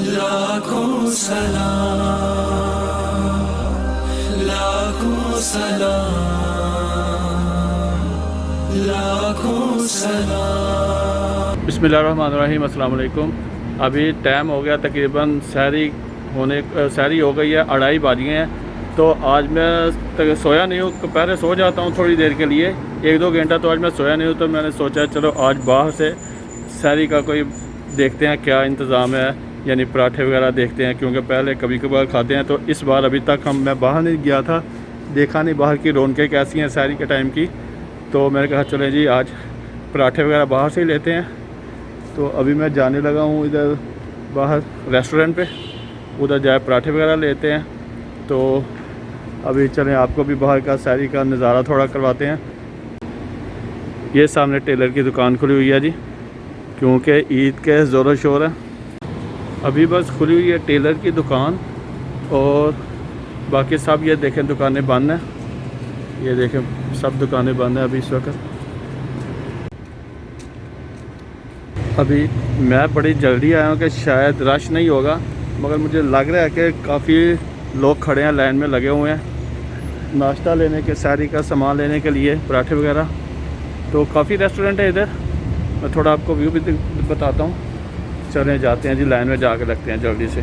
लाखों सलाम, लाखों सलाम, लाखों सलाम। बिस्मिल्लाहिर्रहमानिर्रहीम, अस्सलाम वालेकुम। अभी टाइम हो गया तकरीबन सहरी हो गई है, 2:30 बज गए हैं। तो आज मैं सोया नहीं हूँ, पहले सो जाता हूँ थोड़ी देर के लिए, 1-2 घंटा। तो आज मैं सोया नहीं हूँ, तो मैंने सोचा चलो आज बाहर से सहरी का कोई देखते हैं क्या इंतज़ाम है, यानी पराठे वगैरह देखते हैं, क्योंकि पहले कभी कभार खाते हैं। तो इस बार अभी तक मैं बाहर नहीं गया था, देखा नहीं बाहर की रौनकें कैसी हैं सहरी के टाइम की। तो मैंने कहा चले जी आज पराठे वगैरह बाहर से ही लेते हैं। तो अभी मैं जाने लगा हूँ इधर बाहर रेस्टोरेंट पे, उधर जाए पराठे वगैरह लेते हैं। तो अभी चलें आपको भी बाहर का सहरी का नज़ारा थोड़ा करवाते हैं। ये सामने टेलर की दुकान खुली हुई है जी, क्योंकि ईद के ज़ोर शोर है। अभी बस खुली हुई है टेलर की दुकान, और बाकी सब ये देखें दुकानें बंद हैं। ये देखें सब दुकानें बंद हैं अभी इस वक्त। अभी मैं बड़ी जल्दी आया हूँ कि शायद रश नहीं होगा, मगर मुझे लग रहा है कि काफ़ी लोग खड़े हैं, लाइन में लगे हुए हैं नाश्ता लेने के, सहरी का सामान लेने के लिए, पराठे वगैरह। तो काफ़ी रेस्टोरेंट है इधर, मैं थोड़ा आपको व्यू भी बताता हूँ। चलें जाते हैं जी, लाइन में जाके लगते हैं जल्दी से।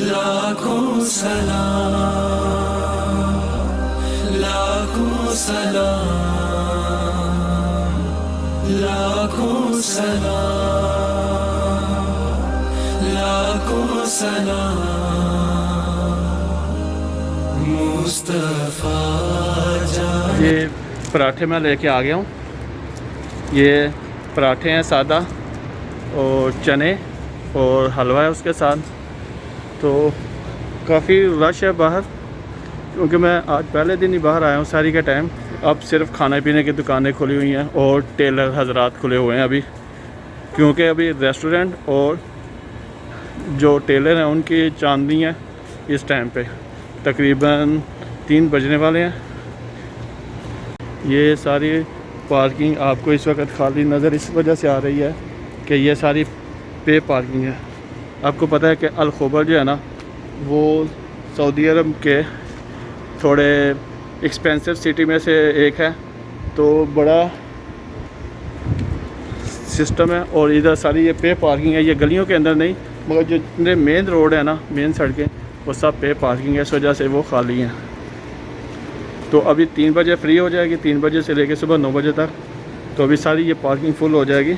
लाखों सलाम, लाखों सलाम, लाखों सलाम, लाखों सलाम, मुस्तफा जान। ये पराठे मैं लेके आ गया हूँ। ये पराठे हैं सादा, और चने और हलवा है उसके साथ। तो काफ़ी रश है बाहर, क्योंकि मैं आज पहले दिन ही बाहर आया हूँ सहरी के टाइम। अब सिर्फ खाने पीने की दुकानें खुली हुई हैं और टेलर हजरात खुले हुए हैं अभी, क्योंकि अभी रेस्टोरेंट और जो टेलर हैं उनकी चांदनी है इस टाइम पे, तकरीबन 3 बजने वाले हैं। ये सारी पार्किंग आपको इस वक्त खाली नज़र इस वजह से आ रही है कि ये सारी पे पार्किंग है। आपको पता है कि अल खुबर जो है ना, वो सऊदी अरब के थोड़े एक्सपेंसिव सिटी में से एक है, तो बड़ा सिस्टम है। और इधर सारी ये पे पार्किंग है, ये गलियों के अंदर नहीं, मगर जो जितने मेन रोड है ना, मेन सड़कें, वो सब पे पार्किंग है, इस वजह से वो खाली हैं। तो अभी 3 बजे फ्री हो जाएगी, 3 बजे से लेकर सुबह 9 बजे तक। तो अभी सारी ये पार्किंग फुल हो जाएगी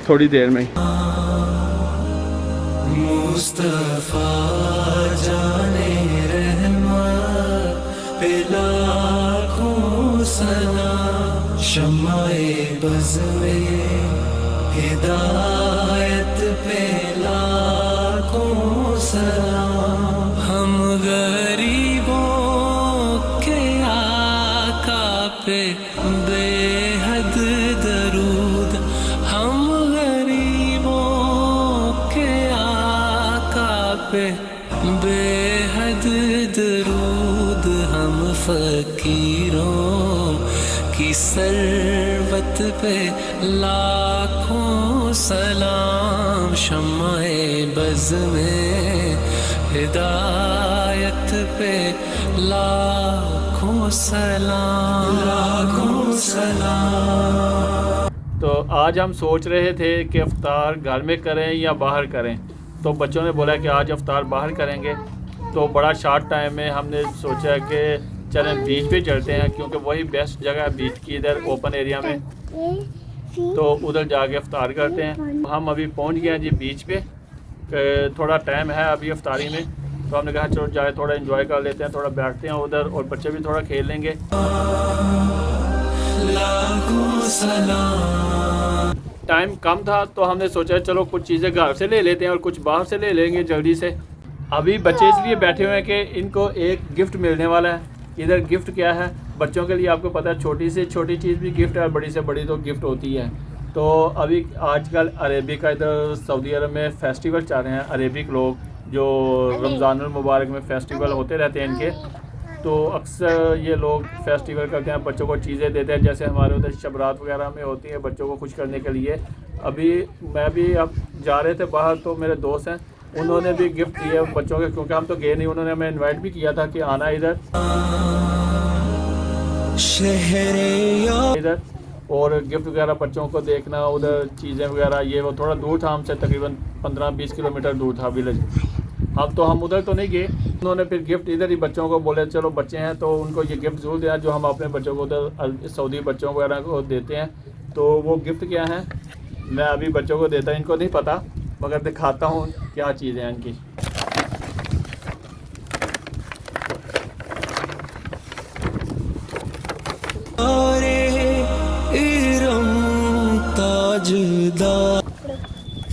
थोड़ी देर में ही। मुस्तफा जाने रहमत पे लाखों सलाम, शम्माए बज़ में हिदायत पे लाखों सलाम। हम गरीबों के आका पे बेहद दरूद, हम पे बेहद दरूद, हम फकीरों की सरबत पे लाखों सलाम, शम्माए बज़ में हिदायत पे लाखों सलाम, लाखों सलाम। तो आज हम सोच रहे थे कि इफ्तार घर में करें या बाहर करें। तो बच्चों ने बोला कि आज इफ्तार बाहर करेंगे। तो बड़ा शॉर्ट टाइम में हमने सोचा कि चलें बीच पे चलते हैं, क्योंकि वही बेस्ट जगह है बीच की, इधर ओपन एरिया में। तो उधर जाके इफ्तार करते हैं। हम अभी पहुंच गए हैं जी बीच पे, थोड़ा टाइम है अभी इफ्तारी में। तो हमने कहा चलो जाए थोड़ा एंजॉय कर लेते हैं, थोड़ा बैठते हैं उधर, और बच्चे भी थोड़ा खेल लेंगे। टाइम कम था, तो हमने सोचा चलो कुछ चीज़ें घर से ले लेते हैं और कुछ बाहर से ले लेंगे जल्दी से। अभी बच्चे इसलिए बैठे हुए हैं कि इनको एक गिफ्ट मिलने वाला है। इधर गिफ्ट क्या है बच्चों के लिए, आपको पता है छोटी से छोटी चीज़ भी गिफ्ट है, बड़ी से बड़ी तो गिफ्ट होती है। तो अभी आजकल अरेबिक का इधर सऊदी अरब में फेस्टिवल चल रहे हैं, अरेबिक लोग जो रमज़ानुल मुबारक में फेस्टिवल होते रहते हैं इनके। तो अक्सर ये लोग फेस्टिवल करते हैं, बच्चों को चीज़ें देते हैं, जैसे हमारे उधर शबरात वगैरह में होती है बच्चों को खुश करने के लिए। अभी मैं भी अब जा रहे थे बाहर, तो मेरे दोस्त हैं, उन्होंने भी गिफ्ट दिए बच्चों के, क्योंकि हम तो गए नहीं, उन्होंने हमें इनवाइट भी किया था कि आना इधर और गिफ्ट वगैरह बच्चों को देखना, उधर चीज़ें वगैरह, ये वो थोड़ा दूर था हमसे, तकरीबन 15-20 किलोमीटर दूर था विलेज। अब तो हम उधर तो नहीं गए, उन्होंने फिर गिफ्ट इधर ही बच्चों को बोले चलो बच्चे हैं तो उनको ये गिफ्ट ज़रूर दिया जो हम अपने बच्चों को उधर सऊदी बच्चों वगैरह को देते हैं। तो वो गिफ्ट क्या है मैं अभी बच्चों को देता, इनको नहीं पता, मगर दिखाता हूँ क्या चीज़ें हैं इनकी।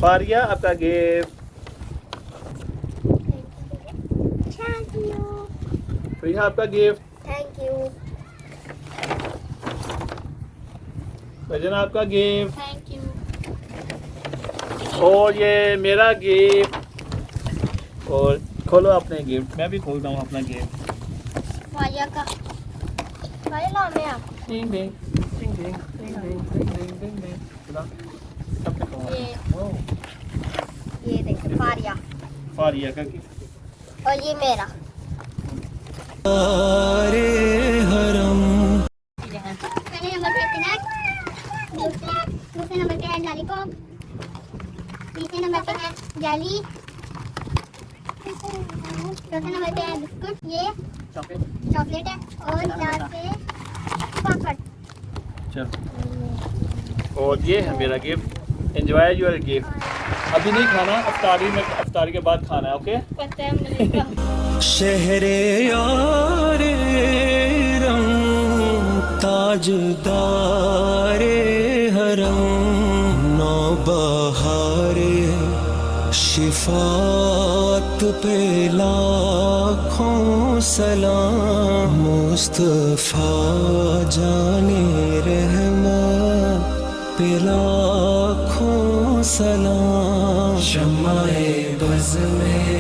फारिया आपका गिफ्ट, थैंक यू। फिर आपका गिफ्ट, थैंक यू। भजन आपका गिफ्ट, थैंक यू। और ये मेरा गिफ्ट। और खोलो अपने गिफ्ट, मैं भी खोलता हूँ अपना गिफ्ट। वाया का वाया ला मैं आप डिंग डिंग डिंग डिंग डिंग डिंग डिंग डिंग डिंग। सबने खोला। ये देख फारिया फारिया का गिफ्ट और ये मेरा। पहले नंबर पे स्नैक, दूसरे नंबर पे है लॉलीपॉप, तीसरे नंबर पे है जेली, चौथे नंबर पे है बिस्कुट, ये चॉकलेट है और लास्ट पे पॉपकॉर्न। चल, और ये है मेरा गिफ्ट। Enjoy your gift. अभी नहीं खाना, अफ्तारी के बाद खाना है, ओके? पता है मुझे। शहरे यारे रंग ताजदारे हरम नौबहारे शिफात पे लाखों सलाम मुस्तफा जाने रहमत पे लाखों सलाम शम्माए बज़ में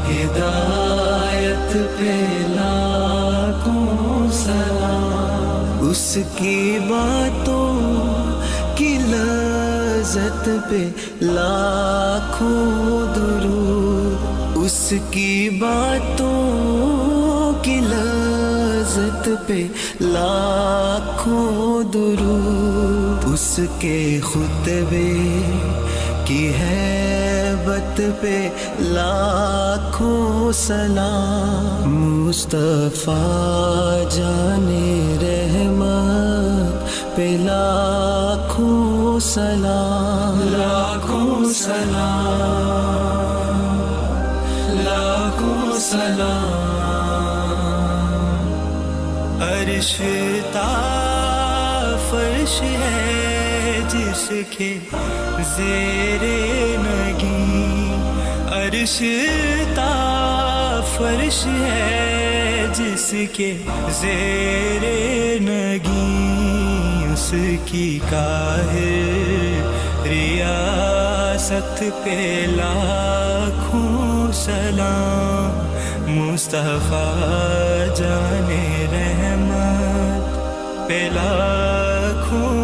हिदायत पे लाखों सलाम उसकी बातों की लज़्ज़त पे लाखों दुरूद उसकी बातों की लज़्ज़त पे लाखों दुरूद उसके खुतबे की हैबत पे लाखों सलाम मुस्तफा जाने रहमत पे लाखों सलाम लाखों सलाम लाखों सलाम। अर्श ता फर्श है जिसके ज़ेरे नगी अर्श ता फर्श है जिसके ज़ेरे नगी उसकी काहिर रियासत पे लाखों सलाम मुस्तफा जाने रहमत पे लाखों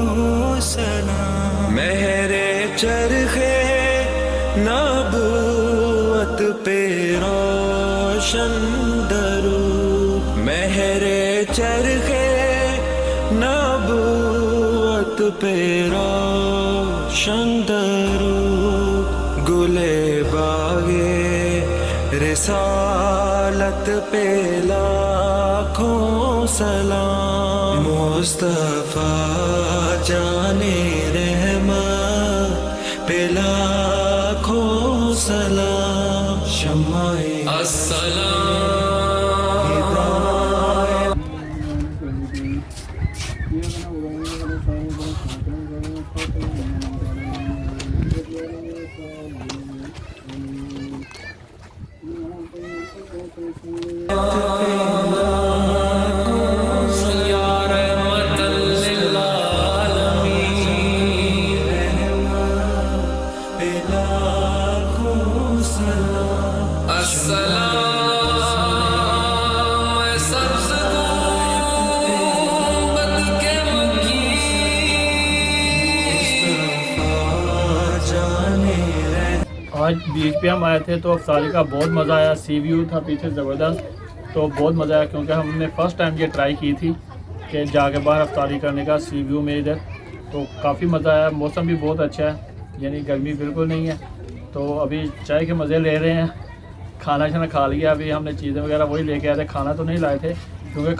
सलाम। मेहरे चरखे नबूवत पे रोशन दरूद मेहरे चरखे नबूवत पे रोशन दरूद गुले बागे रिसालत पे लाखों सलाम मुस्तफा जाने रहमत पे लाखों सलाम शम्माए अस्सलाम आज बीच पे हम आए थे तो अफसारी का बहुत मज़ा आया, सी व्यू था पीछे ज़बरदस्त, तो बहुत मज़ा आया क्योंकि हमने फ़र्स्ट टाइम ये ट्राई की थी कि जाके बाहर अफसारी करने का सी व्यू में इधर, तो काफ़ी मज़ा आया। मौसम भी बहुत अच्छा है, यानी गर्मी बिल्कुल नहीं है। तो अभी चाय के मज़े ले रहे हैं, खाना शाना खा लिया, अभी हमने चीज़ें वगैरह वही लेके आए थे, खाना तो नहीं लाए थे क्योंकि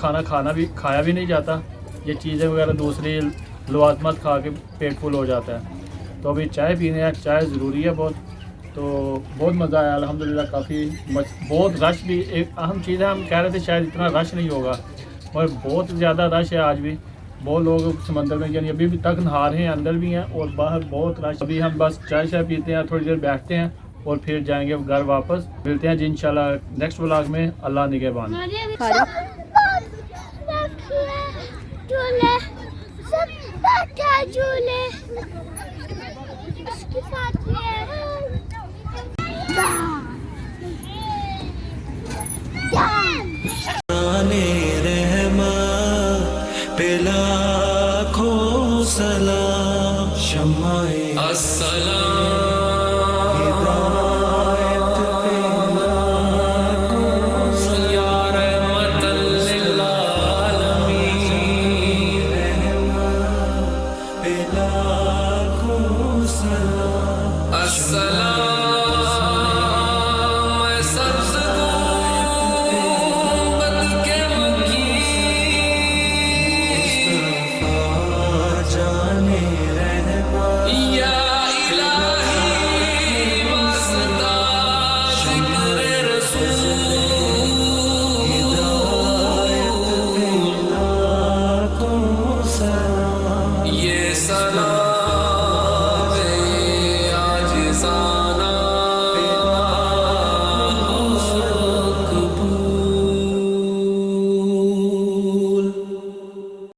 खाया भी नहीं जाता, ये चीज़ें वगैरह दूसरी लवाजमत खा के पेट फुल हो जाता है। तो अभी चाय पीने हैं, चाय ज़रूरी है बहुत। तो बहुत मज़ा आया अल्हम्दुलिल्लाह, काफ़ी बहुत रश भी एक अहम चीज़ है। हम कह रहे थे शायद इतना रश नहीं होगा, और बहुत ज़्यादा रश है आज भी। बहुत लोग समंदर में यानी अभी भी तक नहा रहे हैं, अंदर भी हैं और बाहर बहुत रश। अभी हम बस चाय शाय पीते हैं, थोड़ी देर बैठते हैं और फिर जाएंगे घर वापस। मिलते हैं जी इंशाल्लाह नेक्स्ट व्लॉग में। अल्लाह निगहबान। शाने रहमा पे लाखों सलाम, शम्माए अस्सलाम हिदायत पे लाखों या रहमतल लिल आलमीन, रहमा पे लाखों सलाम, अस्सलाम सलाम।